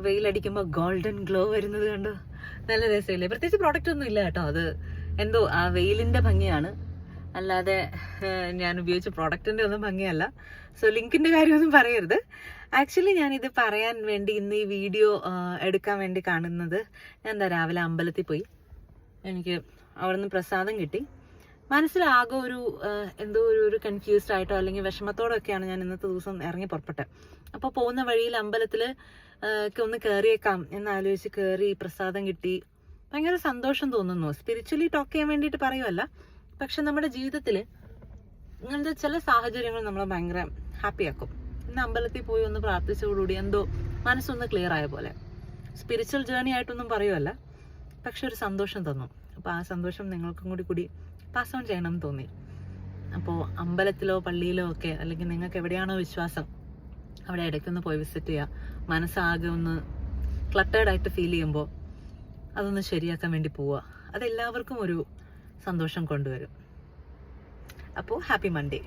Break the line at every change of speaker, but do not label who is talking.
വെയിലടിക്കുമ്പോൾ golden glow വരുന്നത് കണ്ടോ, നല്ല രസമില്ലേ? പ്രത്യേകിച്ച് പ്രോഡക്റ്റ് ഒന്നും ഇല്ല കേട്ടോ, അത് എന്തോ ആ വെയിലിന്റെ ഭംഗിയാണ്, അല്ലാതെ ഞാൻ ഉപയോഗിച്ച പ്രോഡക്റ്റിന്റെ ഒന്നും ഭംഗിയല്ല. സോ ലിങ്കിന്റെ കാര്യമൊന്നും പറയരുത്. ആക്ച്വലി ഞാനിത് പറയാൻ വേണ്ടി ഇന്ന് ഈ വീഡിയോ എടുക്കാൻ വേണ്ടി കാണുന്നത്, ഞാൻ എന്താ രാവിലെ അമ്പലത്തിൽ പോയി, എനിക്ക് അവിടെ നിന്ന് പ്രസാദം കിട്ടി. മനസ്സിലാകെ ഒരു എന്തോ ഒരു കൺഫ്യൂസ്ഡ് ആയിട്ടോ അല്ലെങ്കിൽ വിഷമത്തോടെ ഒക്കെയാണ് ഞാൻ ഇന്നത്തെ ദിവസം ഇറങ്ങി പുറപ്പെട്ടത്. അപ്പോൾ പോകുന്ന വഴിയിൽ അമ്പലത്തിൽ ഒന്ന് കയറിയേക്കാം എന്നാലോചിച്ച് കയറി, പ്രസാദം കിട്ടി, ഭയങ്കര സന്തോഷം തോന്നുന്നു. സ്പിരിച്വലി ടോക്ക് ചെയ്യാൻ വേണ്ടിയിട്ട് പറയുമല്ല, പക്ഷെ നമ്മുടെ ജീവിതത്തിൽ ഇങ്ങനത്തെ ചില സാഹചര്യങ്ങൾ നമ്മളെ ഭയങ്കര ഹാപ്പിയാക്കും. ഇന്ന് അമ്പലത്തിൽ പോയി ഒന്ന് പ്രാർത്ഥിച്ചതോടുകൂടി എന്തോ മനസ്സൊന്ന് ക്ലിയർ ആയ പോലെ. സ്പിരിച്വൽ ജേർണി ആയിട്ടൊന്നും പറയുമല്ല, പക്ഷെ ഒരു സന്തോഷം തന്നു. അപ്പോൾ ആ സന്തോഷം നിങ്ങൾക്കും കൂടി പാസ് ഓൺ ചെയ്യണം എന്ന് തോന്നി. അപ്പോൾ അമ്പലത്തിലോ പള്ളിയിലോ ഒക്കെ, അല്ലെങ്കിൽ നിങ്ങൾക്ക് എവിടെയാണോ വിശ്വാസം അവിടെ ഇടയ്ക്കൊന്ന് പോയി വിസിറ്റ് ചെയ്യുക. മനസ്സാകെ ഒന്ന് ക്ലട്ടേർഡായിട്ട് ഫീൽ ചെയ്യുമ്പോൾ അതൊന്ന് ശരിയാക്കാൻ വേണ്ടി പോവുക. അതെല്ലാവർക്കും ഒരു സന്തോഷം കൊണ്ടുവരും. അപ്പോൾ ഹാപ്പി മൺഡേ.